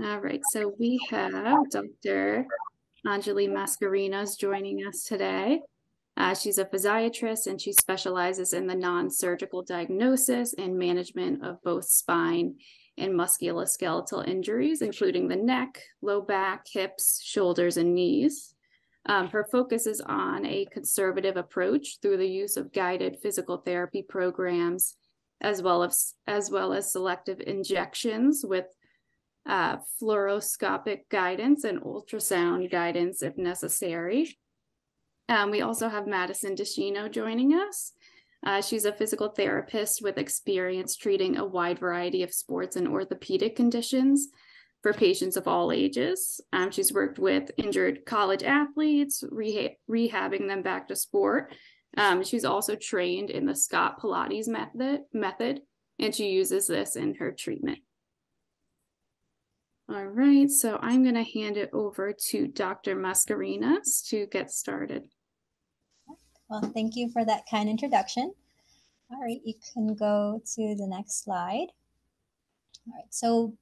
All right, so we have Dr. Angelie Mascarinas joining us today. She's a physiatrist and she specializes in the non-surgical diagnosis and management of both spine and musculoskeletal injuries, including the neck, low back, hips, shoulders, and knees. Her focus is on a conservative approach through the use of guided physical therapy programs, as well as selective injections with fluoroscopic guidance and ultrasound guidance if necessary. We also have Maddison DiSchino joining us. She's a physical therapist with experience treating a wide variety of sports and orthopedic conditions for patients of all ages. She's worked with injured college athletes, rehabbing them back to sport. She's also trained in the Scott Pilates method, and she uses this in her treatment. All right, so I'm going to hand it over to Dr. Mascarinas to get started. Well, thank you for that kind introduction. All right, you can go to the next slide. All right, so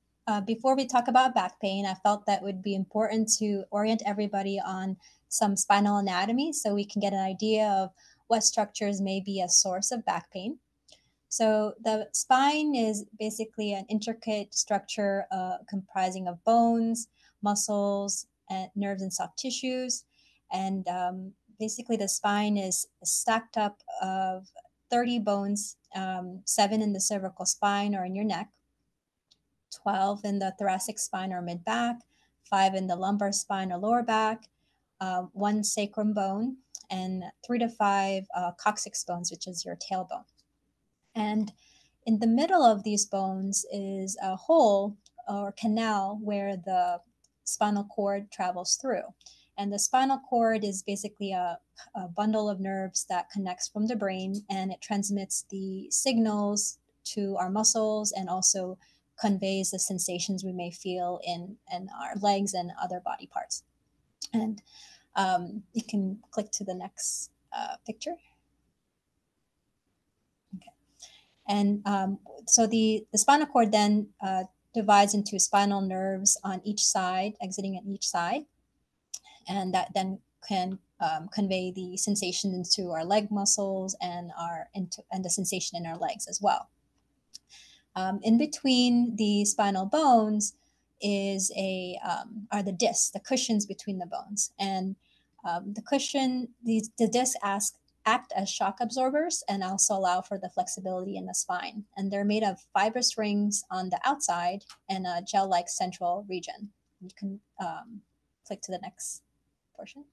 before we talk about back pain, I felt that would be important to orient everybody on some spinal anatomy so we can get an idea of what structures may be a source of back pain. So the spine is basically an intricate structure comprising of bones, muscles, and nerves and soft tissues. And basically the spine is stacked up of 30 bones, 7 in the cervical spine or in your neck, 12 in the thoracic spine or mid-back, 5 in the lumbar spine or lower back, 1 sacrum bone, and 3 to 5 coccyx bones, which is your tailbone. And in the middle of these bones is a hole or canal where the spinal cord travels through. And the spinal cord is basically a bundle of nerves that connects from the brain, and it transmits the signals to our muscles and also conveys the sensations we may feel in our legs and other body parts. And you can click to the next picture. And so the spinal cord then divides into spinal nerves on each side, exiting at each side. And that then can convey the sensation into our leg muscles and the sensation in our legs as well. In between the spinal bones are the discs, the cushions between the bones. And the discs act as shock absorbers and also allow for the flexibility in the spine. And they're made of fibrous rings on the outside and a gel-like central region. You can click to the next portion.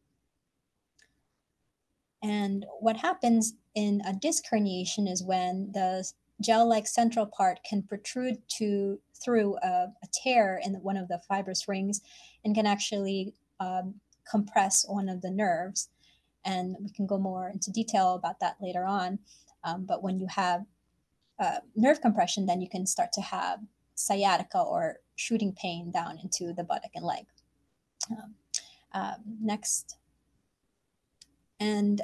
And what happens in a disc herniation is when the gel-like central part can protrude through a tear in one of the fibrous rings and can actually compress one of the nerves. And we can go more into detail about that later on. But when you have nerve compression, then you can start to have sciatica or shooting pain down into the buttock and leg. Next. And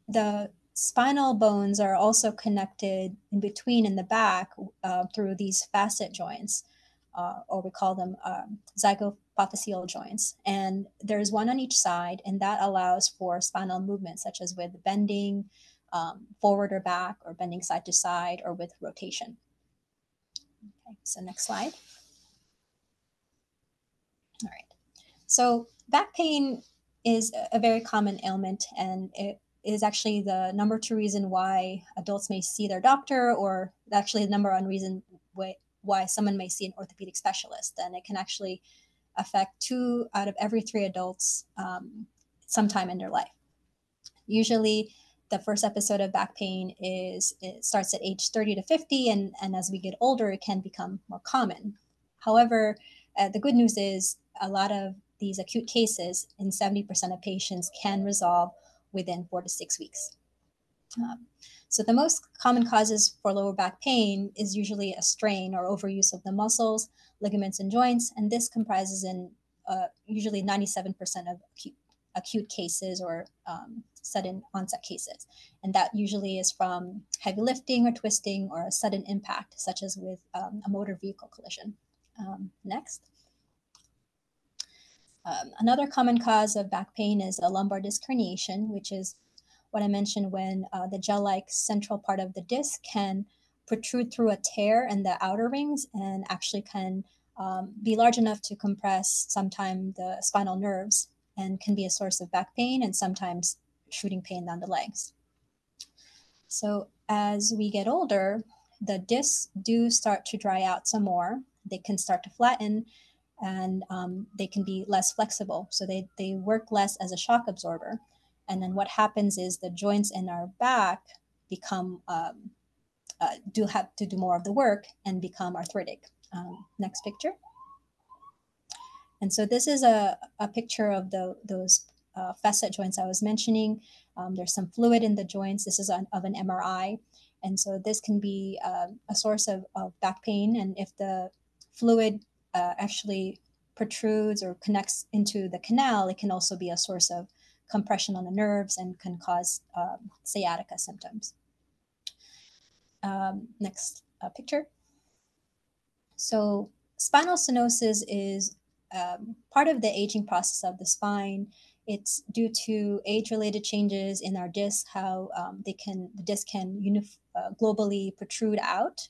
the spinal bones are also connected in between in the back through these facet joints, or we call them zygapophyseal joints. And there's one on each side, and that allows for spinal movement, such as with bending forward or back, or bending side to side, or with rotation. Okay, so next slide. All right. So back pain is a very common ailment, and it is actually the number 2 reason why adults may see their doctor, or actually the number 1 reason why someone may see an orthopedic specialist. And it can actually affect 2 out of every 3 adults sometime in their life. Usually the first episode of back pain it starts at age 30 to 50, and as we get older, it can become more common. However, the good news is a lot of these acute cases in 70% of patients can resolve within 4 to 6 weeks. So the most common causes for lower back pain is usually a strain or overuse of the muscles, ligaments, and joints, and this comprises in usually 97% of acute cases or sudden onset cases. And that usually is from heavy lifting or twisting or a sudden impact, such as with a motor vehicle collision. Next. Another common cause of back pain is a lumbar disc herniation, which is what I mentioned when the gel-like central part of the disc can protrude through a tear in the outer rings and actually can be large enough to compress sometimes the spinal nerves and can be a source of back pain and sometimes shooting pain down the legs. So as we get older, the discs do start to dry out some more. They can start to flatten and they can be less flexible. So they work less as a shock absorber. And then what happens is the joints in our back become, do have to do more of the work and become arthritic. Next picture. And so this is a picture of those facet joints I was mentioning. There's some fluid in the joints. This is of an MRI. And so this can be a source of back pain. And if the fluid actually protrudes or connects into the canal, it can also be a source of compression on the nerves and can cause sciatica symptoms. Next picture. So spinal stenosis is part of the aging process of the spine. It's due to age-related changes in our disc, how the disc can globally protrude out,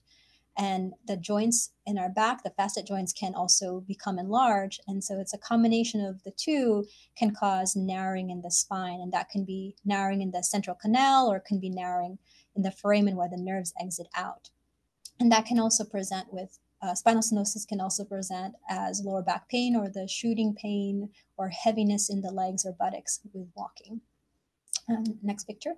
and the joints in our back, the facet joints, can also become enlarged. And so it's a combination of the two can cause narrowing in the spine, and that can be narrowing in the central canal or can be narrowing in the foramen where the nerves exit out. And that can also present with spinal stenosis can also present as lower back pain or the shooting pain or heaviness in the legs or buttocks with walking. Next picture.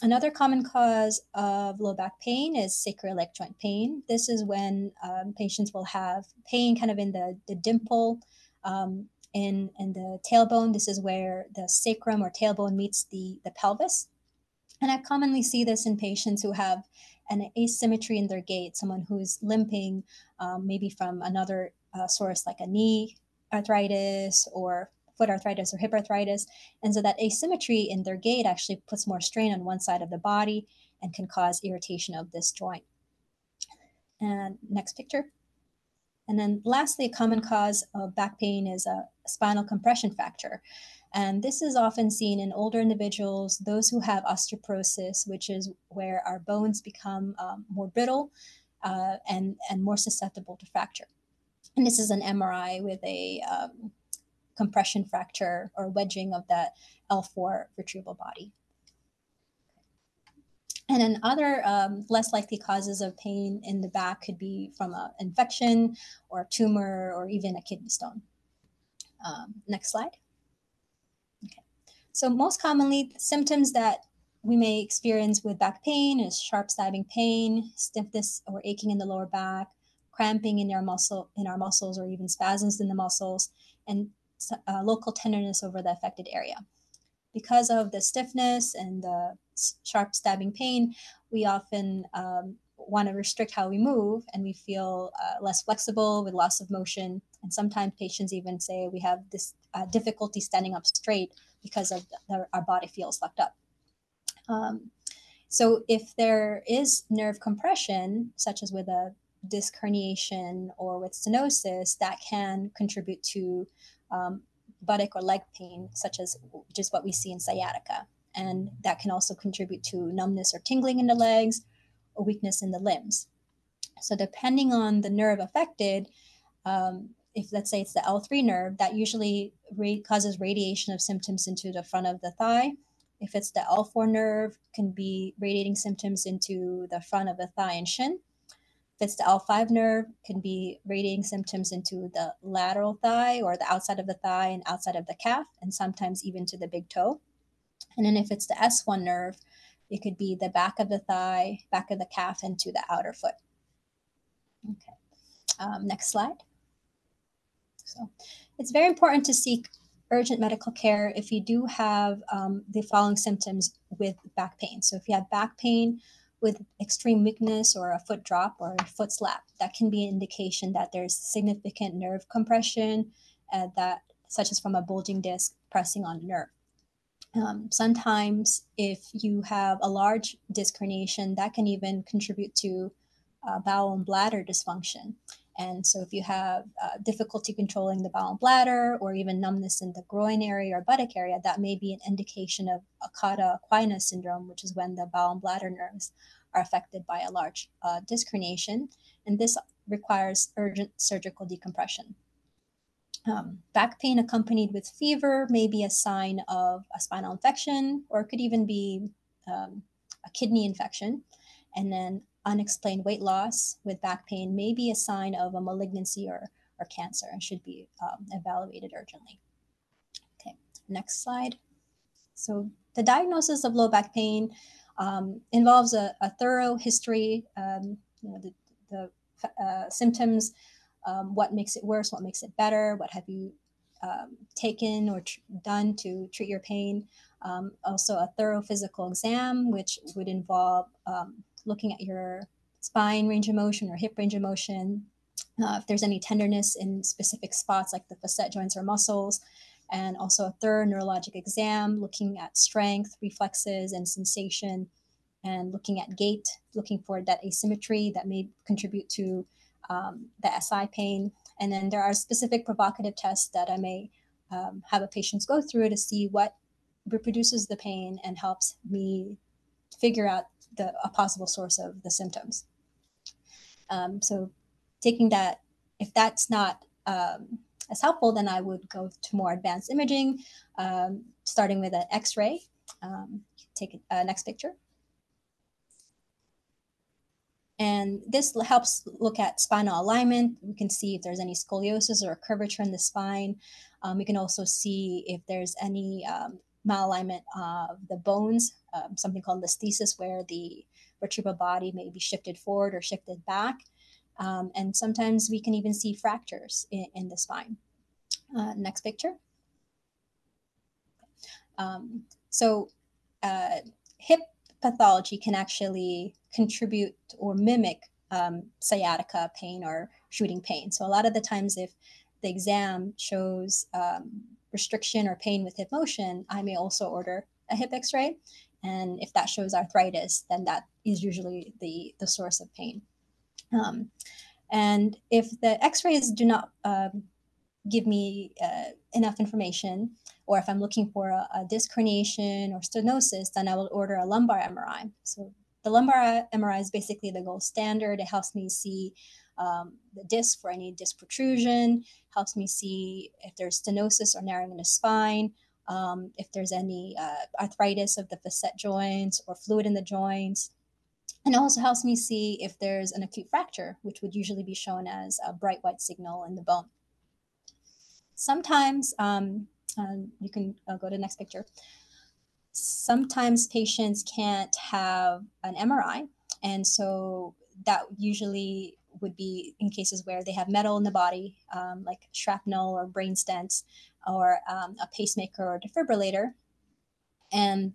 Another common cause of low back pain is sacroiliac joint pain. This is when patients will have pain kind of in the dimple in the tailbone. This is where the sacrum or tailbone meets the pelvis. And I commonly see this in patients who have an asymmetry in their gait, someone who's limping maybe from another source like a knee arthritis or foot arthritis or hip arthritis. And so that asymmetry in their gait actually puts more strain on one side of the body and can cause irritation of this joint. And next picture. And then lastly, a common cause of back pain is a spinal compression fracture. And this is often seen in older individuals, those who have osteoporosis, which is where our bones become more brittle and more susceptible to fracture. And this is an MRI with a compression fracture or wedging of that L4 vertebral body. And then other less likely causes of pain in the back could be from an infection or a tumor or even a kidney stone. Next slide. Okay. So most commonly, symptoms that we may experience with back pain is sharp stabbing pain, stiffness or aching in the lower back, cramping in our muscles or even spasms in the muscles, and local tenderness over the affected area. Because of the stiffness and the sharp stabbing pain, we often want to restrict how we move, and we feel less flexible with loss of motion. And sometimes patients even say we have this difficulty standing up straight because of our body feels locked up. So if there is nerve compression, such as with a disc herniation or with stenosis, that can contribute to buttock or leg pain, such as just what we see in sciatica. And that can also contribute to numbness or tingling in the legs or weakness in the limbs. So depending on the nerve affected, if let's say it's the L3 nerve, that usually causes radiation of symptoms into the front of the thigh. If it's the L4 nerve, can be radiating symptoms into the front of the thigh and shin. If it's the L5 nerve, can be radiating symptoms into the lateral thigh or the outside of the thigh and outside of the calf, and sometimes even to the big toe. And then if it's the S1 nerve, it could be the back of the thigh, back of the calf, and to the outer foot. Okay. Next slide. So it's very important to seek urgent medical care if you do have the following symptoms with back pain. So if you have back pain with extreme weakness or a foot drop or a foot slap, that can be an indication that there's significant nerve compression, such as from a bulging disc pressing on a nerve. Sometimes if you have a large disc herniation, that can even contribute to bowel and bladder dysfunction. And so if you have difficulty controlling the bowel and bladder, or even numbness in the groin area or buttock area, that may be an indication of a cauda equina syndrome, which is when the bowel and bladder nerves are affected by a large disc herniation. And this requires urgent surgical decompression. Back pain accompanied with fever may be a sign of a spinal infection, or it could even be a kidney infection. And then unexplained weight loss with back pain may be a sign of a malignancy or cancer and should be evaluated urgently. Okay, next slide. So the diagnosis of low back pain involves a thorough history, the symptoms, what makes it worse, what makes it better, what have you taken or done to treat your pain. Also a thorough physical exam, which would involve looking at your spine range of motion or hip range of motion, if there's any tenderness in specific spots like the facet joints or muscles, and also a thorough neurologic exam, looking at strength, reflexes, and sensation, and looking at gait, looking for that asymmetry that may contribute to the SI pain. And then there are specific provocative tests that I may have a patient go through to see what reproduces the pain and helps me figure out a possible source of the symptoms. So taking that, if that's not as helpful, then I would go to more advanced imaging, starting with an X-ray. Take next picture. And this helps look at spinal alignment. We can see if there's any scoliosis or curvature in the spine. We can also see if there's any malalignment of the bones, something called listhesis, where the vertebral body may be shifted forward or shifted back. And sometimes we can even see fractures in the spine. Next picture. Hip pathology can actually contribute or mimic sciatica pain or shooting pain. So a lot of the times, if the exam shows restriction or pain with hip motion, I may also order a hip x-ray. And if that shows arthritis, then that is usually the source of pain. And if the x-rays do not give me enough information, or if I'm looking for a disc herniation or stenosis, then I will order a lumbar MRI. So the lumbar MRI is basically the gold standard. It helps me see the disc for any disc protrusion, helps me see if there's stenosis or narrowing in the spine, if there's any arthritis of the facet joints or fluid in the joints. And it also helps me see if there's an acute fracture, which would usually be shown as a bright white signal in the bone. Sometimes, you can go to the next picture. Sometimes patients can't have an MRI. And so that usually would be in cases where they have metal in the body, like shrapnel or brain stents, or a pacemaker or defibrillator. And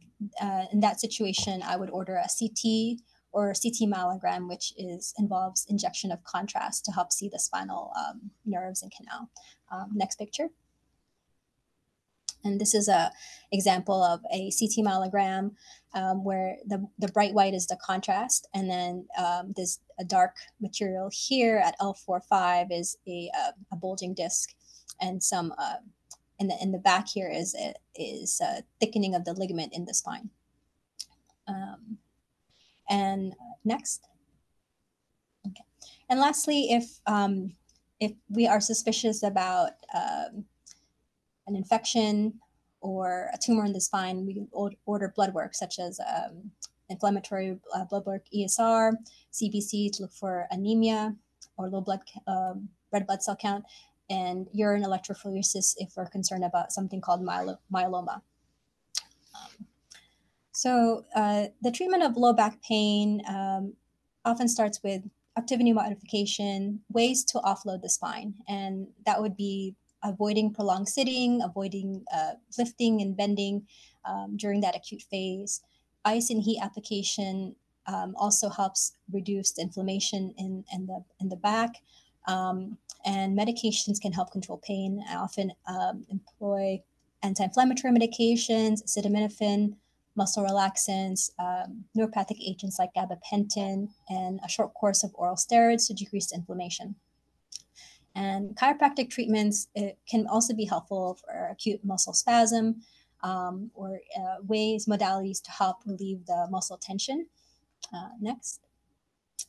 in that situation, I would order a CT or CT myelogram, which involves injection of contrast to help see the spinal nerves and canal. Next picture. And this is an example of a CT myelogram where the bright white is the contrast, and then there's a dark material here at L4-5 is a bulging disc, and some in the back here is a thickening of the ligament in the spine. And next. Okay. And lastly, if we are suspicious about an infection or a tumor in the spine, we can order blood work such as inflammatory blood work, ESR, CBC to look for anemia or low red blood cell count, and urine electrophoresis if we're concerned about something called myeloma. So the treatment of low back pain often starts with activity modification, ways to offload the spine, and that would be avoiding prolonged sitting, avoiding lifting and bending during that acute phase. Ice and heat application also helps reduce the inflammation in the back, and medications can help control pain. I often employ anti-inflammatory medications, acetaminophen, muscle relaxants, neuropathic agents like gabapentin, and a short course of oral steroids to decrease inflammation. And chiropractic treatments can also be helpful for acute muscle spasm or modalities to help relieve the muscle tension. Next.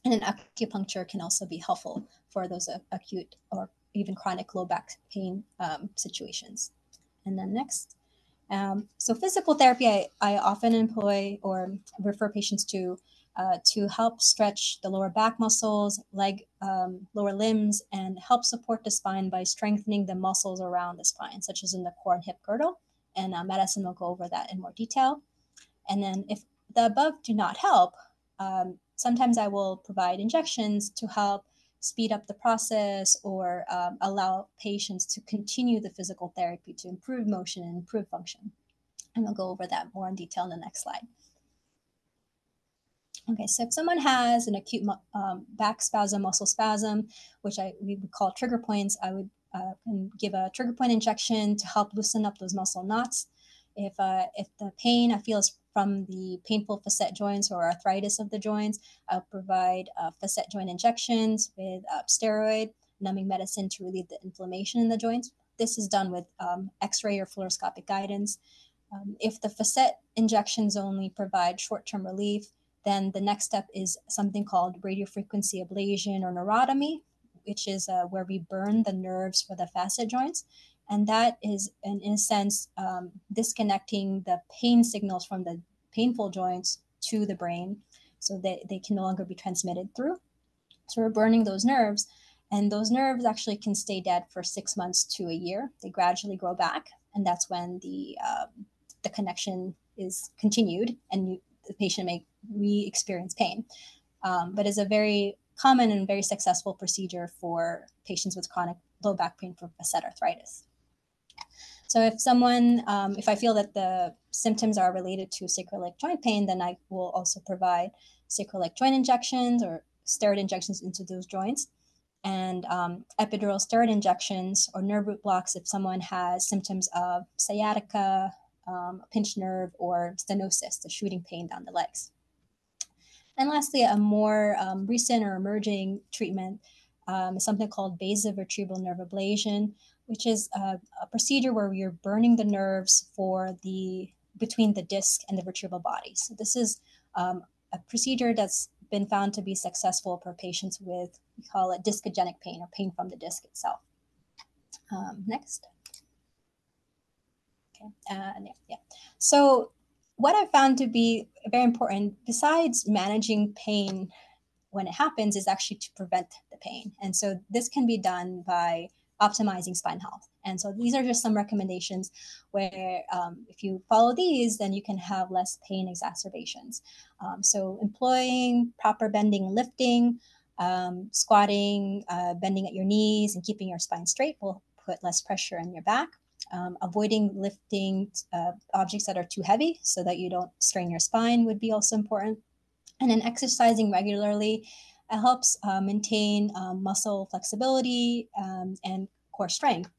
And then acupuncture can also be helpful for those acute or even chronic low back pain situations. And then next. So physical therapy, I often employ or refer patients to help stretch the lower back muscles, lower limbs, and help support the spine by strengthening the muscles around the spine, such as in the core and hip girdle. And Maddison will go over that in more detail. And then if the above do not help, sometimes I will provide injections to help speed up the process or allow patients to continue the physical therapy to improve motion and improve function. And we'll go over that more in detail in the next slide. Okay, so if someone has an acute back spasm, muscle spasm, which we would call trigger points, I would give a trigger point injection to help loosen up those muscle knots. If the pain I feel is from the painful facet joints or arthritis of the joints, I'll provide facet joint injections with steroid, numbing medicine to relieve the inflammation in the joints. This is done with X-ray or fluoroscopic guidance. If the facet injections only provide short-term relief, then the next step is something called radiofrequency ablation or neurotomy, which is where we burn the nerves for the facet joints. And that is, in a sense, disconnecting the pain signals from the painful joints to the brain so that they can no longer be transmitted through. So we're burning those nerves, and those nerves actually can stay dead for 6 months to a year. They gradually grow back, and that's when the connection is continued and the patient may re-experience pain. But it's a very common and very successful procedure for patients with chronic low back pain for facet arthritis. So if I feel that the symptoms are related to sacroiliac joint pain, then I will also provide sacroiliac joint injections or steroid injections into those joints, and epidural steroid injections or nerve root blocks if someone has symptoms of sciatica, pinched nerve, or stenosis, the shooting pain down the legs. And lastly, a more recent or emerging treatment is something called basivertebral nerve ablation, which is a procedure where we are burning the nerves between the disc and the vertebral body. So this is a procedure that's been found to be successful for patients with, we call it discogenic pain or pain from the disc itself. Next. Okay. Yeah. So what I found to be very important, besides managing pain when it happens, is actually to prevent the pain. And so this can be done by optimizing spine health. And so these are just some recommendations where if you follow these, then you can have less pain exacerbations. So employing proper bending and lifting, squatting, bending at your knees, and keeping your spine straight will put less pressure on your back. Avoiding lifting objects that are too heavy so that you don't strain your spine would be also important. And then exercising regularly helps maintain muscle flexibility and core strength.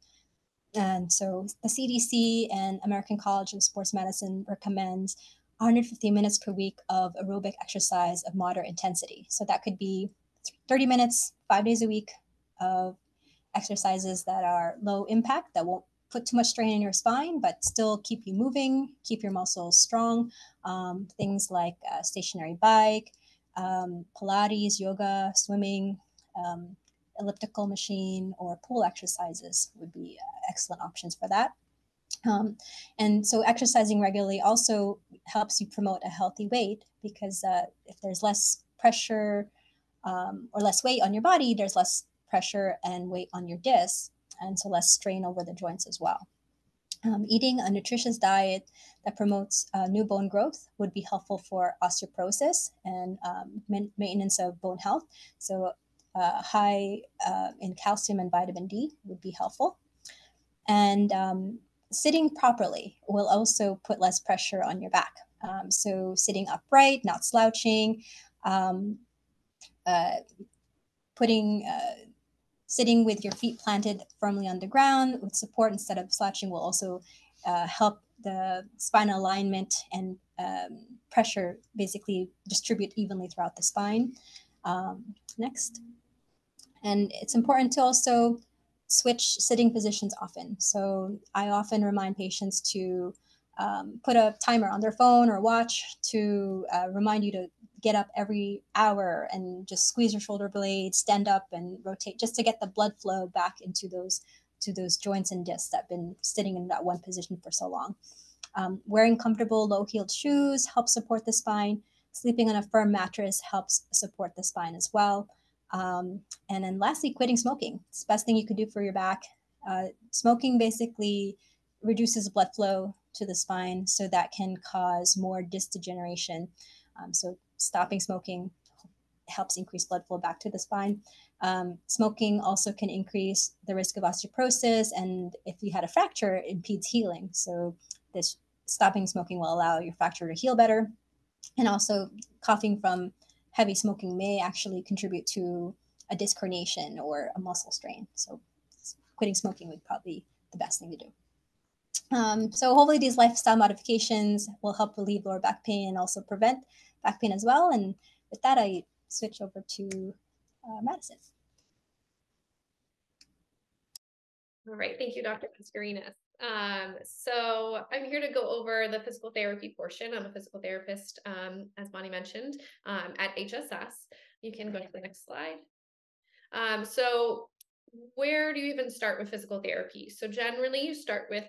And so the CDC and American College of Sports Medicine recommends 150 minutes per week of aerobic exercise of moderate intensity. So that could be 30 minutes, 5 days a week of exercises that are low impact, that won't put too much strain in your spine, but still keep you moving, keep your muscles strong. Things like a stationary bike, Pilates, yoga, swimming, elliptical machine, or pool exercises would be excellent options for that. And so exercising regularly also helps you promote a healthy weight, because if there's less pressure or less weight on your body, there's less pressure and weight on your discs, and so less strain over the joints as well. Eating a nutritious diet that promotes new bone growth would be helpful for osteoporosis and maintenance of bone health. So high in calcium and vitamin D would be helpful. And sitting properly will also put less pressure on your back. So sitting upright, not slouching, sitting with your feet planted firmly on the ground with support instead of slouching will also help the spinal alignment and pressure basically distribute evenly throughout the spine. Next. And it's important to also switch sitting positions often. So I often remind patients to put a timer on their phone or watch to remind you to get up every hour and just squeeze your shoulder blades, stand up and rotate, just to get the blood flow back into those joints and discs that have been sitting in that one position for so long. Wearing comfortable low-heeled shoes helps support the spine. Sleeping on a firm mattress helps support the spine as well. And then lastly, quitting smoking. It's the best thing you could do for your back. Smoking basically reduces blood flow to the spine, so that can cause more disc degeneration. So stopping smoking helps increase blood flow back to the spine. Smoking also can increase the risk of osteoporosis, and if you had a fracture, it impedes healing. So this stopping smoking will allow your fracture to heal better. And also coughing from heavy smoking may actually contribute to a disc herniation or a muscle strain. So quitting smoking would probably be the best thing to do. So hopefully these lifestyle modifications will help relieve lower back pain and also prevent back pain as well. And with that, I switch over to Maddison. All right, thank you, Dr. Mascarinas. So I'm here to go over the physical therapy portion. I'm a physical therapist, as Bonnie mentioned, at HSS. You can go to the next slide. So where do you even start with physical therapy? So generally you start with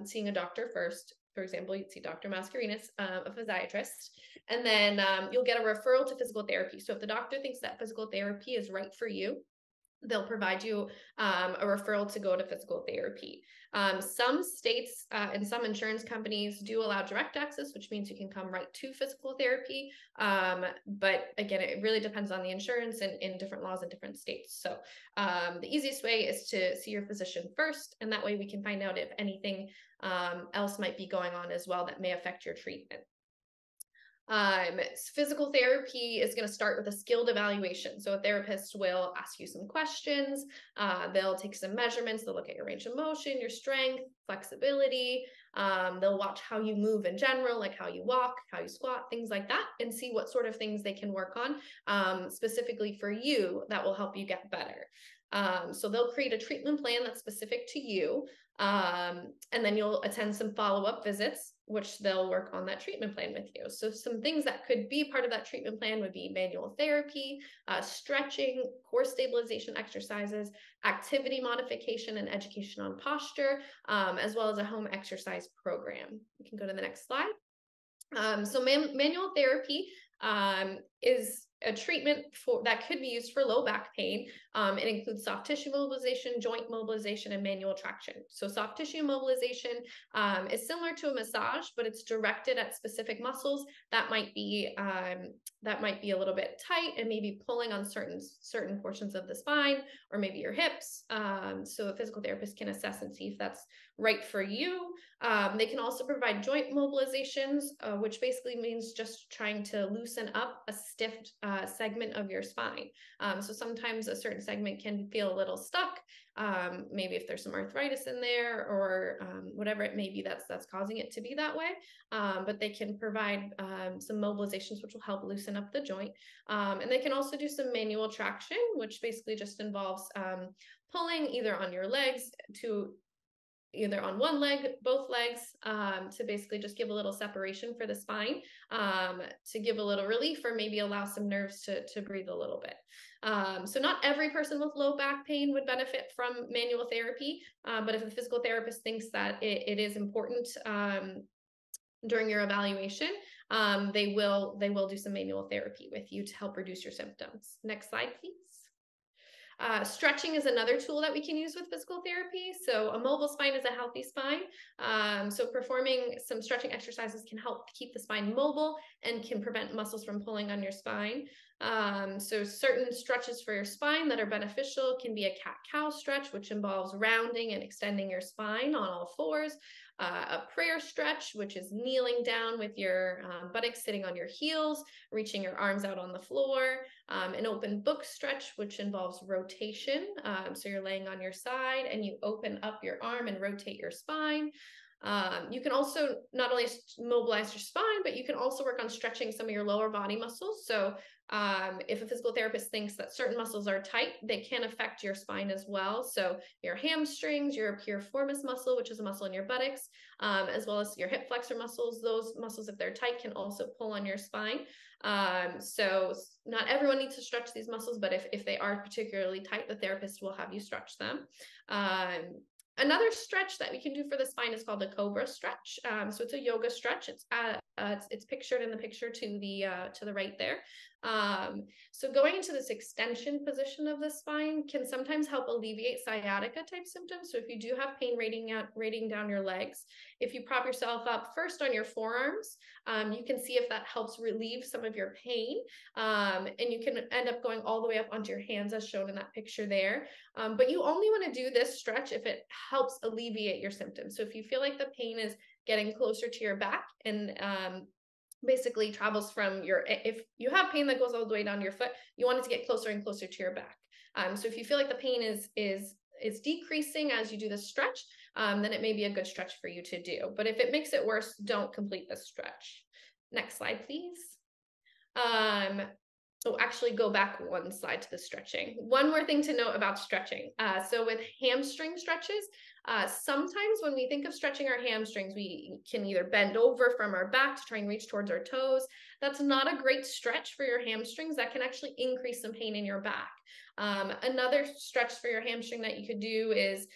seeing a doctor first. For example, you'd see Dr. Mascarinas, a physiatrist, and then you'll get a referral to physical therapy. So if the doctor thinks that physical therapy is right for you, they'll provide you a referral to go to physical therapy. Some states and some insurance companies do allow direct access, which means you can come right to physical therapy. But again, it really depends on the insurance and in different laws in different states. So the easiest way is to see your physician first, and that way we can find out if anything else might be going on as well that may affect your treatment. Physical therapy is going to start with a skilled evaluation. So a therapist will ask you some questions. They'll take some measurements. They'll look at your range of motion, your strength, flexibility. They'll watch how you move in general, like how you walk, how you squat, things like that, and see what sort of things they can work on specifically for you that will help you get better. So they'll create a treatment plan that's specific to you. And then you'll attend some follow-up visits, which they'll work on that treatment plan with you. So some things that could be part of that treatment plan would be manual therapy, stretching, core stabilization exercises, activity modification and education on posture, as well as a home exercise program. You can go to the next slide. So manual therapy is a treatment that could be used for low back pain. It includes soft tissue mobilization, joint mobilization, and manual traction. So soft tissue mobilization is similar to a massage, but it's directed at specific muscles that might be a little bit tight and maybe pulling on certain portions of the spine or maybe your hips. So a physical therapist can assess and see if that's right for you. They can also provide joint mobilizations, which basically means just trying to loosen up a stiff segment of your spine. So sometimes a certain segment can feel a little stuck. Maybe if there's some arthritis in there or whatever it may be that's causing it to be that way. But they can provide some mobilizations which will help loosen up the joint. And they can also do some manual traction, which basically just involves pulling either on your legs to either on one leg, both legs, to basically just give a little separation for the spine, to give a little relief or maybe allow some nerves to breathe a little bit. So not every person with low back pain would benefit from manual therapy, but if the physical therapist thinks that it is important during your evaluation, they will do some manual therapy with you to help reduce your symptoms. Next slide, please. Stretching is another tool that we can use with physical therapy. So a mobile spine is a healthy spine. So performing some stretching exercises can help keep the spine mobile and can prevent muscles from pulling on your spine. So certain stretches for your spine that are beneficial can be a cat-cow stretch, which involves rounding and extending your spine on all fours. A prayer stretch, which is kneeling down with your buttocks sitting on your heels, reaching your arms out on the floor. An open book stretch, which involves rotation. So you're laying on your side and you open up your arm and rotate your spine. You can also not only mobilize your spine, but you can also work on stretching some of your lower body muscles. So if a physical therapist thinks that certain muscles are tight, they can affect your spine as well. So your hamstrings, your piriformis muscle, which is a muscle in your buttocks, as well as your hip flexor muscles, those muscles, if they're tight, can also pull on your spine. So not everyone needs to stretch these muscles, but if they are particularly tight, the therapist will have you stretch them. Another stretch that we can do for the spine is called a cobra stretch. So it's a yoga stretch. It's pictured in the picture to the right there. So going into this extension position of the spine can sometimes help alleviate sciatica type symptoms. So if you do have pain radiating down your legs, if you prop yourself up first on your forearms, you can see if that helps relieve some of your pain. And you can end up going all the way up onto your hands as shown in that picture there. But you only want to do this stretch if it helps alleviate your symptoms. So if you feel like the pain is getting closer to your back and basically travels from if you have pain that goes all the way down your foot, you want it to get closer and closer to your back. So if you feel like the pain is decreasing as you do this stretch, then it may be a good stretch for you to do. But if it makes it worse, don't complete the stretch. Next slide, please. Actually go back one slide to the stretching. One more thing to note about stretching. So with hamstring stretches, sometimes when we think of stretching our hamstrings, we can either bend over from our back to try and reach towards our toes. That's not a great stretch for your hamstrings. That can actually increase some pain in your back. Another stretch for your hamstring that you could do is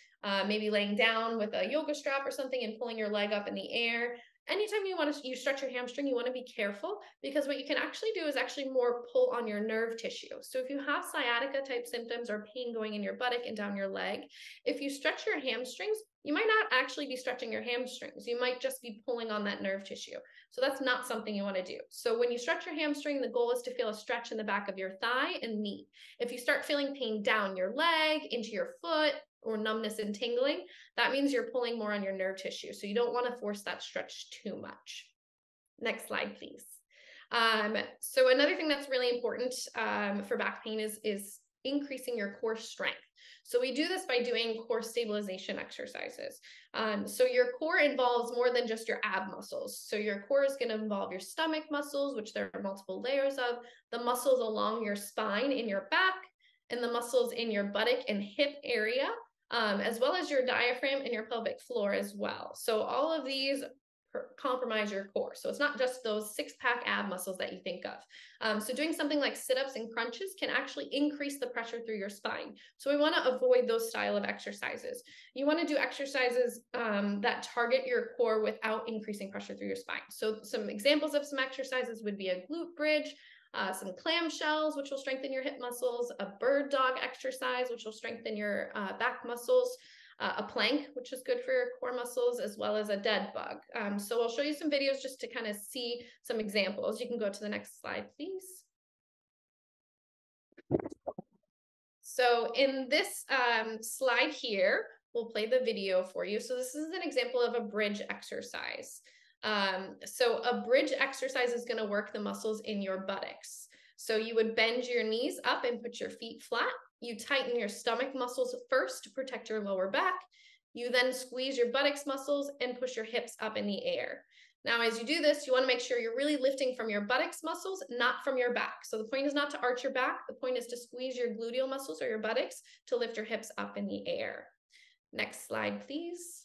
maybe laying down with a yoga strap or something and pulling your leg up in the air. Anytime you stretch your hamstring, you want to be careful, because what you can actually do is actually more pull on your nerve tissue. So if you have sciatica type symptoms or pain going in your buttock and down your leg, if you stretch your hamstrings, you might not actually be stretching your hamstrings. You might just be pulling on that nerve tissue. So that's not something you want to do. So when you stretch your hamstring, the goal is to feel a stretch in the back of your thigh and knee. If you start feeling pain down your leg, into your foot, or numbness and tingling, that means you're pulling more on your nerve tissue. So you don't want to force that stretch too much. Next slide, please. So another thing that's really important for back pain is increasing your core strength. So we do this by doing core stabilization exercises. So your core involves more than just your ab muscles. So your core is going to involve your stomach muscles, which there are multiple layers of, the muscles along your spine in your back, and the muscles in your buttock and hip area, as well as your diaphragm and your pelvic floor as well. So all of these compromise your core. So it's not just those six-pack ab muscles that you think of. So doing something like sit-ups and crunches can actually increase the pressure through your spine. So we want to avoid those style of exercises. You want to do exercises that target your core without increasing pressure through your spine. So some examples of some exercises would be a glute bridge, some clamshells, which will strengthen your hip muscles, a bird dog exercise, which will strengthen your back muscles, a plank, which is good for your core muscles, as well as a dead bug. So I'll show you some videos just to kind of see some examples. You can go to the next slide, please. So in this slide here, we'll play the video for you. So this is an example of a bridge exercise. So a bridge exercise is going to work the muscles in your buttocks. So you would bend your knees up and put your feet flat. You tighten your stomach muscles first to protect your lower back. You then squeeze your buttocks muscles and push your hips up in the air. Now, as you do this, you want to make sure you're really lifting from your buttocks muscles, not from your back. So the point is not to arch your back. The point is to squeeze your gluteal muscles or your buttocks to lift your hips up in the air. Next slide, please.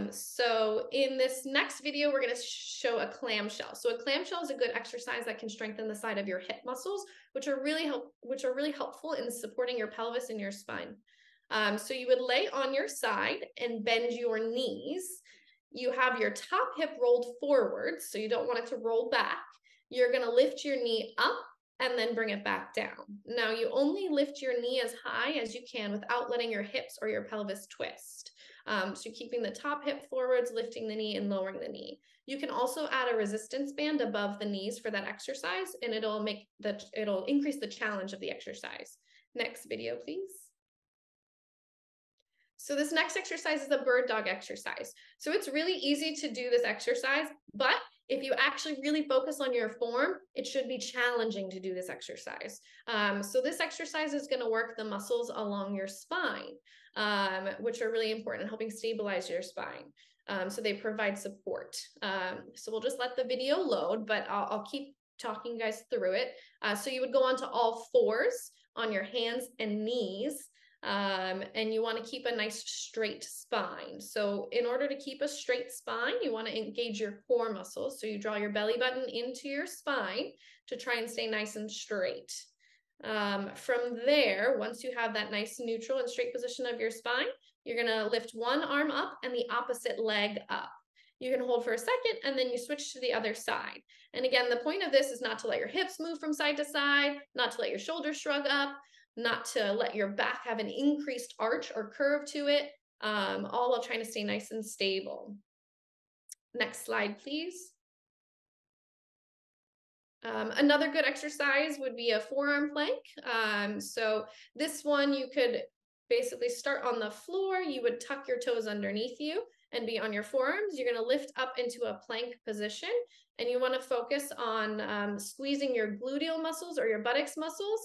So in this next video, we're going to show a clamshell. So a clamshell is a good exercise that can strengthen the side of your hip muscles, which are really helpful in supporting your pelvis and your spine. So you would lay on your side and bend your knees. You have your top hip rolled forward, so you don't want it to roll back. You're going to lift your knee up and then bring it back down. Now you only lift your knee as high as you can without letting your hips or your pelvis twist. So keeping the top hip forwards, lifting the knee and lowering the knee. You can also add a resistance band above the knees for that exercise, and it'll increase the challenge of the exercise. Next video, please. So this next exercise is a bird dog exercise. So it's really easy to do this exercise, but if you actually really focus on your form, it should be challenging to do this exercise. So this exercise is going to work the muscles along your spine, which are really important in helping stabilize your spine. So they provide support. So we'll just let the video load, but I'll keep talking you guys through it. So you would go onto all fours on your hands and knees, and you want to keep a nice straight spine. So in order to keep a straight spine, you want to engage your core muscles. So you draw your belly button into your spine to try and stay nice and straight. From there, once you have that nice neutral and straight position of your spine, you're going to lift one arm up and the opposite leg up. You can hold for a second and then you switch to the other side. And again, the point of this is not to let your hips move from side to side, not to let your shoulders shrug up, not to let your back have an increased arch or curve to it, all while trying to stay nice and stable. Next slide, please. Another good exercise would be a forearm plank. So this one, you could basically start on the floor. You would tuck your toes underneath you and be on your forearms. You're going to lift up into a plank position, and you want to focus on squeezing your gluteal muscles or your buttocks muscles,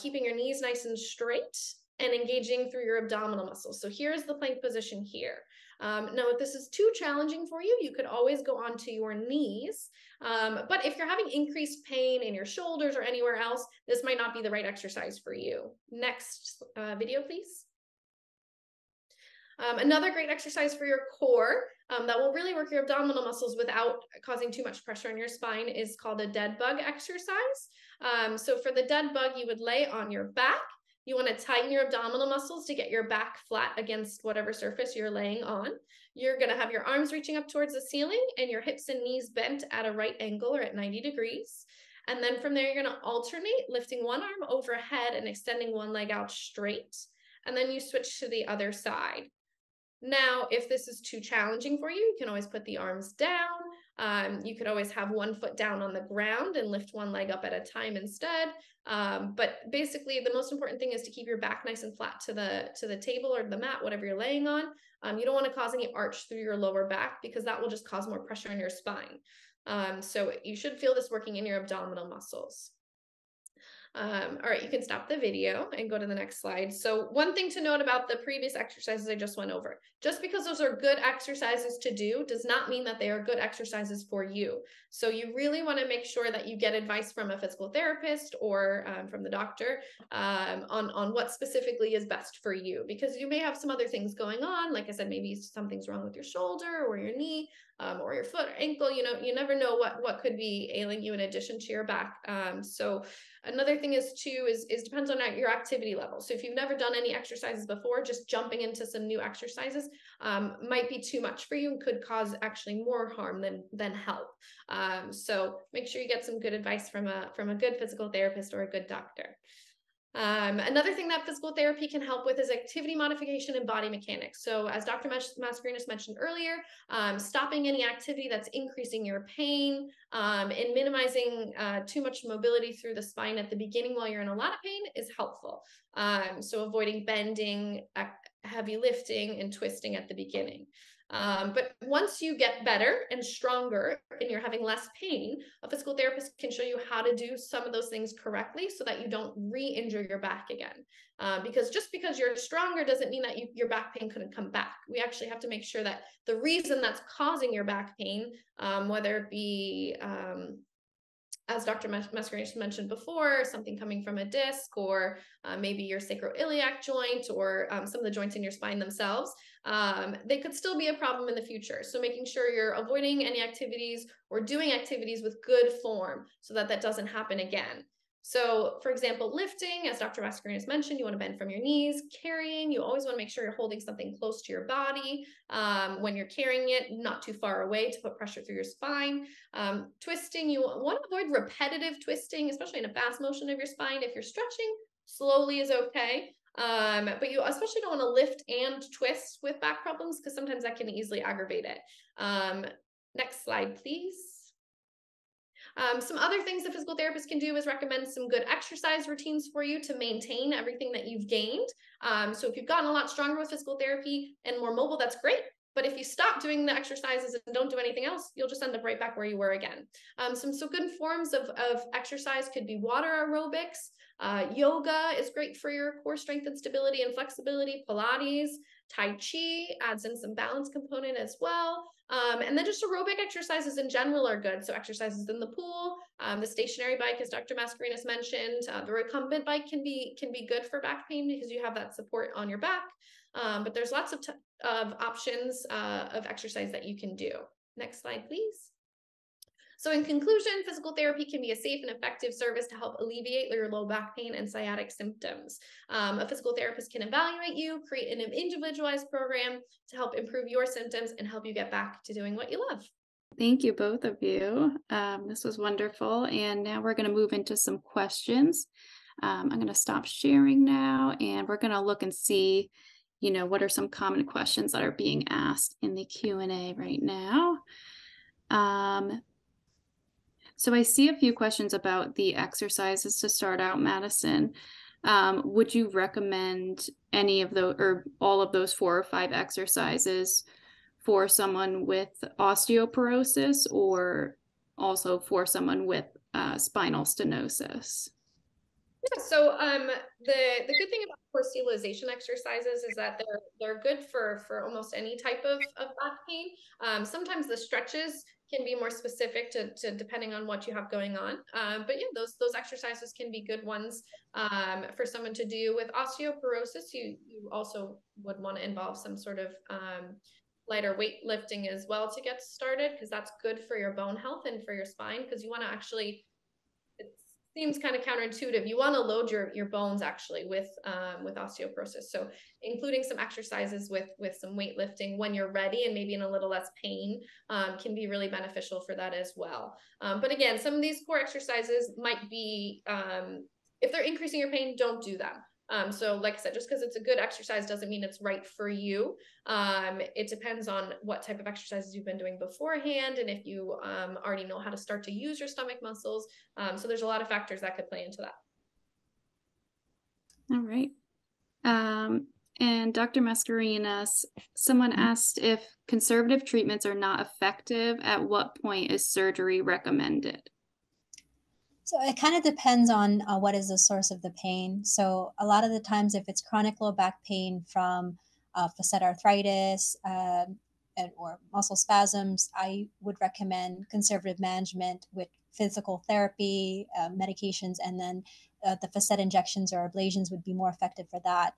keeping your knees nice and straight, and engaging through your abdominal muscles. So here's the plank position here. Now, if this is too challenging for you, you could always go onto your knees. But if you're having increased pain in your shoulders or anywhere else, this might not be the right exercise for you. Next video, please. Another great exercise for your core that will really work your abdominal muscles without causing too much pressure on your spine is called a dead bug exercise. So for the dead bug, you would lay on your back. You want to tighten your abdominal muscles to get your back flat against whatever surface you're laying on. You're going to have your arms reaching up towards the ceiling and your hips and knees bent at a right angle or at 90 degrees. And then from there, you're going to alternate lifting one arm overhead and extending one leg out straight. And then you switch to the other side. Now, if this is too challenging for you, you can always put the arms down. You could always have one foot down on the ground and lift one leg up at a time instead. But basically, the most important thing is to keep your back nice and flat to the table or the mat, whatever you're laying on. You don't want to cause any arch through your lower back because that will just cause more pressure on your spine. So you should feel this working in your abdominal muscles. All right, you can stop the video and go to the next slide. So one thing to note about the previous exercises I just went over, just because those are good exercises to do does not mean that they are good exercises for you. So you really want to make sure that you get advice from a physical therapist or from the doctor on what specifically is best for you, because you may have some other things going on. Like I said, maybe something's wrong with your shoulder or your knee or your foot or ankle. You know, you never know what could be ailing you in addition to your back. So another thing is depends on your activity level. So if you've never done any exercises before, just jumping into some new exercises might be too much for you and could cause actually more harm than help. So make sure you get some good advice from a good physical therapist or a good doctor. Another thing that physical therapy can help with is activity modification and body mechanics. So as Dr. Mascarinas mentioned earlier, stopping any activity that's increasing your pain and minimizing too much mobility through the spine at the beginning while you're in a lot of pain is helpful. So avoiding bending, heavy lifting, and twisting at the beginning. But once you get better and stronger and you're having less pain, a physical therapist can show you how to do some of those things correctly so that you don't re-injure your back again. Because just because you're stronger doesn't mean that your back pain couldn't come back. We actually have to make sure that the reason that's causing your back pain, whether it be as Dr. Mascarinas mentioned before, something coming from a disc or maybe your sacroiliac joint or some of the joints in your spine themselves, they could still be a problem in the future. So making sure you're avoiding any activities or doing activities with good form so that doesn't happen again. So for example, lifting, as Dr. Mascarinas mentioned, you want to bend from your knees. Carrying, you always want to make sure you're holding something close to your body when you're carrying it, not too far away to put pressure through your spine. Twisting, you want to avoid repetitive twisting, especially in a fast motion of your spine. If you're stretching, slowly is okay. But you especially don't want to lift and twist with back problems because sometimes that can easily aggravate it. Next slide, please. Some other things the physical therapist can do is recommend some good exercise routines for you to maintain everything that you've gained. So if you've gotten a lot stronger with physical therapy and more mobile, that's great. But if you stop doing the exercises and don't do anything else, you'll just end up right back where you were again. So good forms of exercise could be water aerobics. Yoga is great for your core strength and stability and flexibility. Pilates, Tai Chi adds in some balance component as well. And then just aerobic exercises in general are good. So exercises in the pool, the stationary bike, as Dr. Mascarinas mentioned, the recumbent bike can be good for back pain because you have that support on your back. But there's lots of options of exercise that you can do. Next slide, please. So in conclusion, physical therapy can be a safe and effective service to help alleviate your low back pain and sciatic symptoms. A physical therapist can evaluate you, create an individualized program to help improve your symptoms and help you get back to doing what you love. Thank you, both of you. This was wonderful. And now we're going to move into some questions. I'm going to stop sharing now, and we're going to look and see, what are some common questions that are being asked in the Q&A right now. So I see a few questions about the exercises to start out, Maddison. Would you recommend any of those or all of those 4 or 5 exercises for someone with osteoporosis, or also for someone with spinal stenosis? Yeah, so the good thing about core stabilization exercises is that they're good for almost any type of back pain. Sometimes the stretches can be more specific to depending on what you have going on. But yeah, those exercises can be good ones for someone to do. With osteoporosis, you also would want to involve some sort of lighter weight lifting as well to get started, because that's good for your bone health and for your spine, because you want to actually, it seems kind of counterintuitive, you want to load your bones actually with osteoporosis. So including some exercises with some weightlifting when you're ready and maybe in a little less pain can be really beneficial for that as well. But again, some of these core exercises might be, if they're increasing your pain, don't do them. So like I said, just because it's a good exercise doesn't mean it's right for you. It depends on what type of exercises you've been doing beforehand, and if you already know how to start to use your stomach muscles. So there's a lot of factors that could play into that. All right. And Dr. Mascarinas, someone asked if conservative treatments are not effective, at what point is surgery recommended? So it kind of depends on what is the source of the pain. So a lot of the times, if it's chronic low back pain from facet arthritis or muscle spasms, I would recommend conservative management with physical therapy, medications, and then the facet injections or ablations would be more effective for that.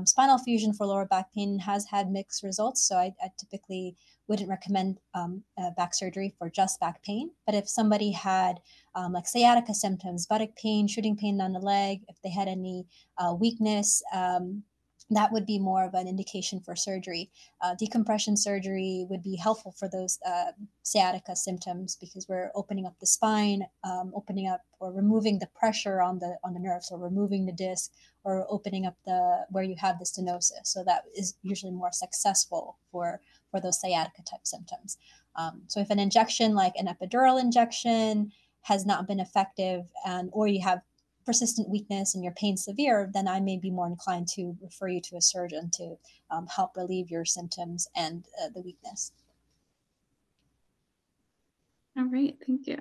Spinal fusion for lower back pain has had mixed results, so I typically wouldn't recommend back surgery for just back pain. But if somebody had like sciatica symptoms, buttock pain, shooting pain down the leg, if they had any weakness, that would be more of an indication for surgery. Decompression surgery would be helpful for those sciatica symptoms, because we're opening up the spine, opening up or removing the pressure on the nerves, or removing the disc, or opening up where you have the stenosis. So that is usually more successful for those sciatica type symptoms. So if an injection like an epidural injection has not been effective, or you have persistent weakness and your pain severe, then I may be more inclined to refer you to a surgeon to help relieve your symptoms and the weakness. All right, thank you.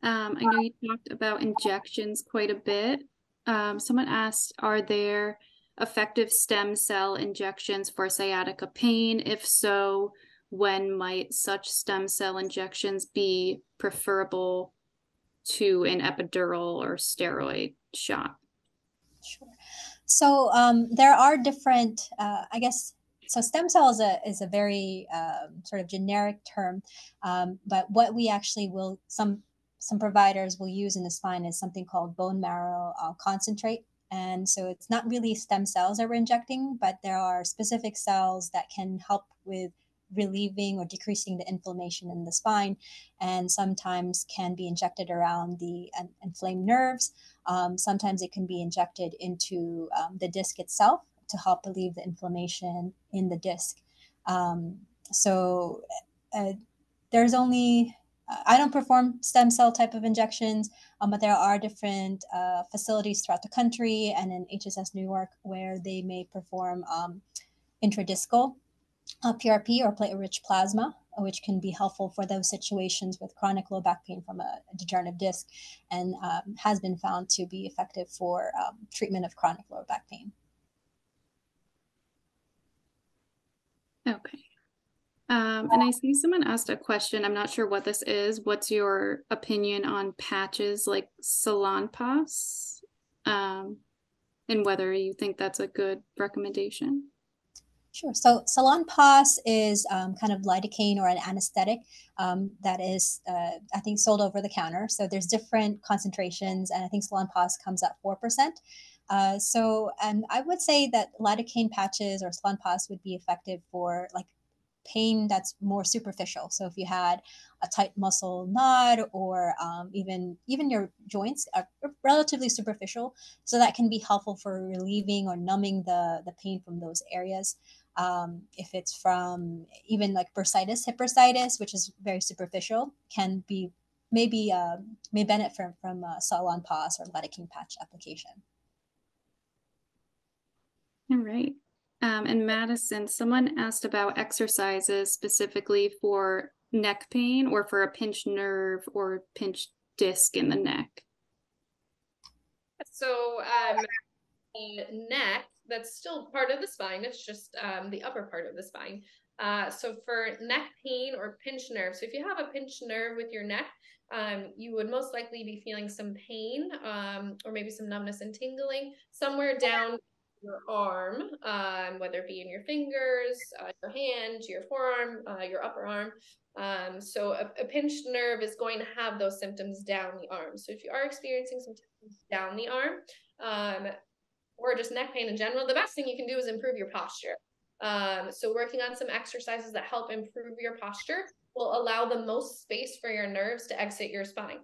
I know you talked about injections quite a bit. Someone asked, are there effective stem cell injections for sciatica pain? If so, when might such stem cell injections be preferable to an epidural or steroid shot? Sure. So there are different, I guess, so stem cell is a very sort of generic term, but what we actually will, some providers will use in the spine is something called bone marrow concentrate. And so it's not really stem cells that we're injecting, but there are specific cells that can help with relieving or decreasing the inflammation in the spine, and sometimes can be injected around the inflamed nerves. Sometimes it can be injected into the disc itself to help relieve the inflammation in the disc. There's only, I don't perform stem cell type of injections, but there are different facilities throughout the country and in HSS New York where they may perform intradiscal PRP or platelet-rich plasma, which can be helpful for those situations with chronic low back pain from a degenerative disc, and has been found to be effective for treatment of chronic lower back pain. Okay. And I see someone asked a question. I'm not sure what this is. What's your opinion on patches like Salonpas? And whether you think that's a good recommendation? Sure. So Salonpas is kind of lidocaine or an anesthetic that is, I think, sold over the counter. So there's different concentrations, and I think Salonpas comes at 4%. And I would say that lidocaine patches or Salonpas would be effective for like pain that's more superficial. So if you had a tight muscle knot or even your joints are relatively superficial, so that can be helpful for relieving or numbing the pain from those areas. If it's from even like bursitis, hip bursitis, which is very superficial, can be maybe may benefit from Salonpas or lidocaine patch application. All right. And Madison, someone asked about exercises specifically for neck pain or for a pinched nerve or pinched disc in the neck. So the neck, that's still part of the spine. It's just the upper part of the spine. So for neck pain or pinched nerve, so if you have a pinched nerve with your neck, you would most likely be feeling some pain or maybe some numbness and tingling somewhere down your arm, whether it be in your fingers, your hand, your forearm, your upper arm. So a pinched nerve is going to have those symptoms down the arm. So if you are experiencing some symptoms down the arm, or just neck pain in general, the best thing you can do is improve your posture. So working on some exercises that help improve your posture will allow the most space for your nerves to exit your spine.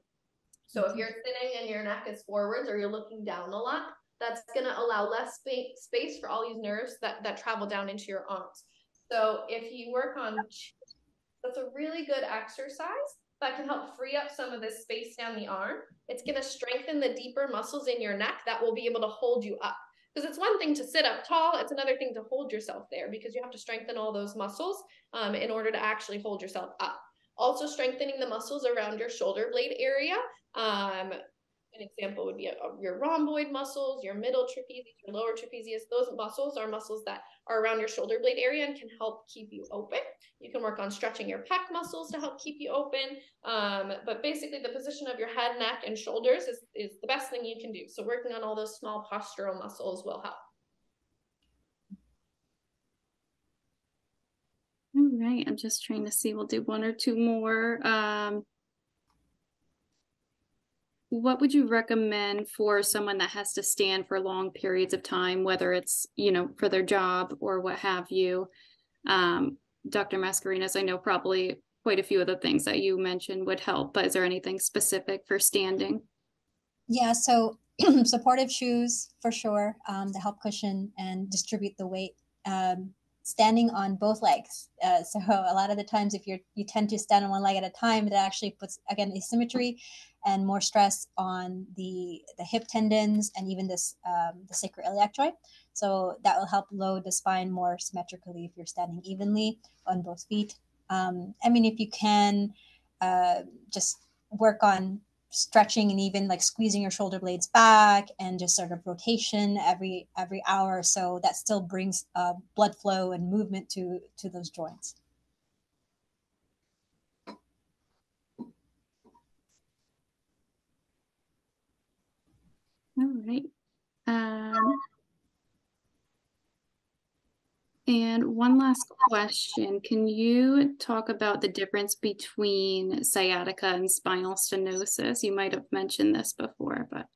So if you're sitting and your neck is forwards or you're looking down a lot, that's going to allow less space for all these nerves that travel down into your arms. So if you work on, that's a really good exercise that can help free up some of this space down the arm. It's going to strengthen the deeper muscles in your neck that will be able to hold you up. Because it's one thing to sit up tall, it's another thing to hold yourself there, because you have to strengthen all those muscles in order to actually hold yourself up. Also strengthening the muscles around your shoulder blade area. An example would be your rhomboid muscles, your middle trapezius, your lower trapezius. Those muscles are muscles that are around your shoulder blade area and can help keep you open. You can work on stretching your pec muscles to help keep you open. But basically the position of your head, neck, and shoulders is the best thing you can do. So working on all those small postural muscles will help. All right, I'm just trying to see, we'll do one or two more. What would you recommend for someone that has to stand for long periods of time, whether it's, for their job or what have you? Dr. Mascarinas, I know probably quite a few of the things that you mentioned would help, but is there anything specific for standing? Yeah, so supportive shoes for sure to help cushion and distribute the weight. Standing on both legs. So a lot of the times, if you tend to stand on one leg at a time, that actually puts, again, asymmetry and more stress on the hip tendons and even this the sacroiliac joint. So that will help load the spine more symmetrically if you're standing evenly on both feet. If you can just work on stretching and even like squeezing your shoulder blades back and just sort of rotation every hour or so, that still brings blood flow and movement to those joints. All right. And one last question. Can you talk about the difference between sciatica and spinal stenosis? You might have mentioned this before, but.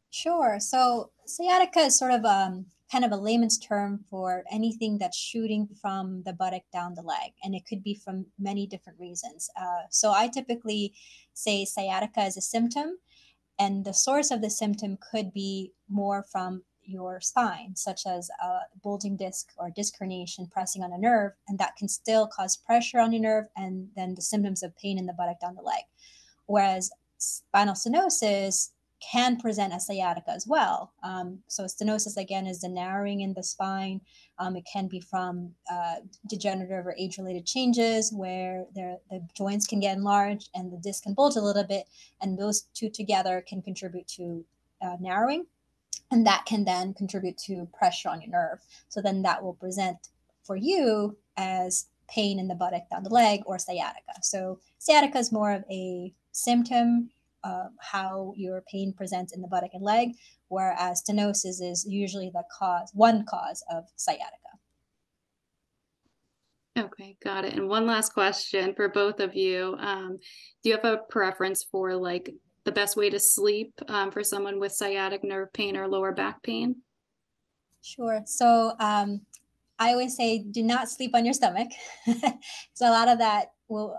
Sure. So sciatica is sort of kind of a layman's term for anything that's shooting from the buttock down the leg, and it could be from many different reasons. So I typically say sciatica is a symptom, and the source of the symptom could be more from your spine, such as a bulging disc or disc herniation pressing on a nerve, and that can still cause pressure on your nerve and then the symptoms of pain in the buttock down the leg. Whereas spinal stenosis can present as sciatica as well. So stenosis, again, is the narrowing in the spine. It can be from degenerative or age-related changes where the joints can get enlarged and the disc can bulge a little bit, and those two together can contribute to narrowing, and that can then contribute to pressure on your nerve. So then that will present for you as pain in the buttock, down the leg, or sciatica. So sciatica is more of a symptom of how your pain presents in the buttock and leg, whereas stenosis is usually the one cause of sciatica. Okay, got it. And one last question for both of you. Do you have a preference for like the best way to sleep for someone with sciatic nerve pain or lower back pain? Sure. So I always say do not sleep on your stomach. So a lot of that will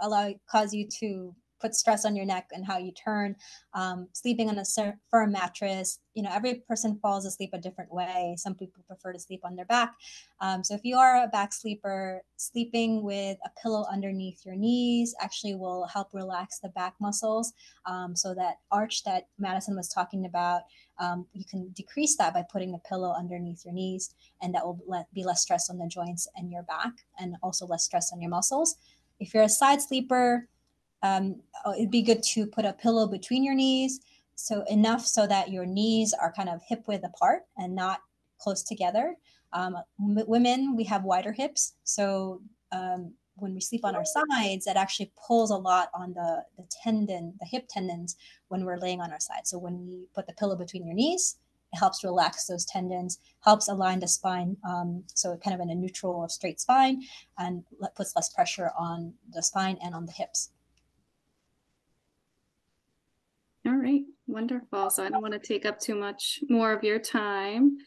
cause you to put stress on your neck and how you turn. Sleeping on a firm mattress, every person falls asleep a different way. Some people prefer to sleep on their back. So if you are a back sleeper, sleeping with a pillow underneath your knees actually will help relax the back muscles. So that arch that Maddison was talking about, you can decrease that by putting a pillow underneath your knees, and that will be less stress on the joints and your back, and also less stress on your muscles. If you're a side sleeper, it'd be good to put a pillow between your knees, so enough so that your knees are kind of hip width apart and not close together. Women, we have wider hips, so when we sleep on our sides, it actually pulls a lot on the hip tendons when we're laying on our side. So when we put the pillow between your knees, it helps relax those tendons, helps align the spine, so kind of in a neutral or straight spine, and puts less pressure on the spine and on the hips. All right, wonderful. So I don't want to take up too much more of your time,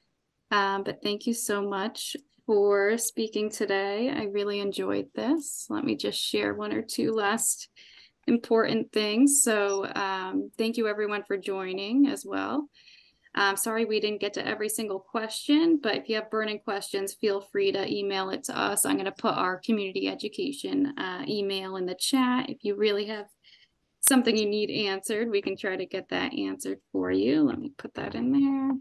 but thank you so much for speaking today. I really enjoyed this. Let me just share one or two last important things. So thank you everyone for joining as well. Sorry we didn't get to every single question, but if you have burning questions, feel free to email it to us. I'm going to put our community education email in the chat. If you really have something you need answered, we can try to get that answered for you. Let me put that in there.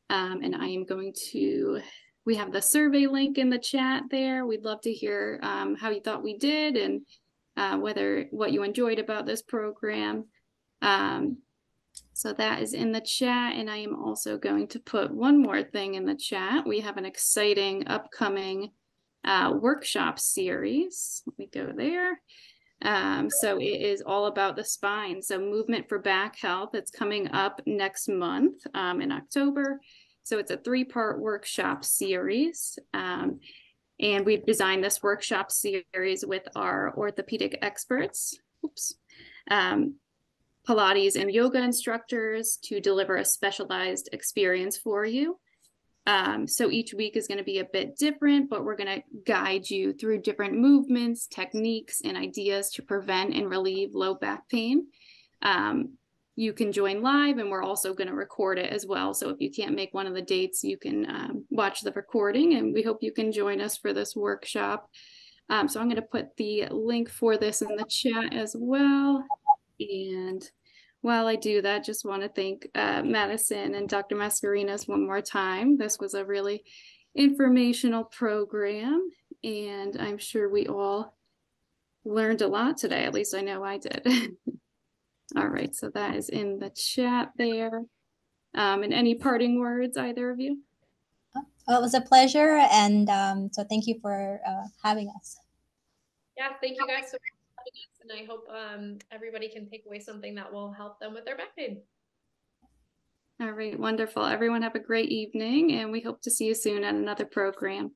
And I am going to, we have the survey link in the chat there. We'd love to hear how you thought we did and what you enjoyed about this program. So that is in the chat, and I am also going to put one more thing in the chat. We have an exciting upcoming workshop series. Let me go there. So it is all about the spine. So movement for back health. It's coming up next month in October. So it's a 3-part workshop series. And we've designed this workshop series with our orthopedic experts, Pilates and yoga instructors to deliver a specialized experience for you. So each week is going to be a bit different, but we're going to guide you through different movements, techniques, and ideas to prevent and relieve low back pain. You can join live, and we're also going to record it as well. So if you can't make one of the dates, you can watch the recording, and we hope you can join us for this workshop. So I'm going to put the link for this in the chat as well. And while I do that, just want to thank Maddison and Dr. Mascarinas one more time. This was a really informational program, and I'm sure we all learned a lot today. At least I know I did. All right, so that is in the chat there. And any parting words, either of you? Well, it was a pleasure, and so thank you for having us. Yeah, thank you guys so much for having us, and I hope everybody can take away something that will help them with their back pain. All right, wonderful. Everyone have a great evening, and we hope to see you soon at another program.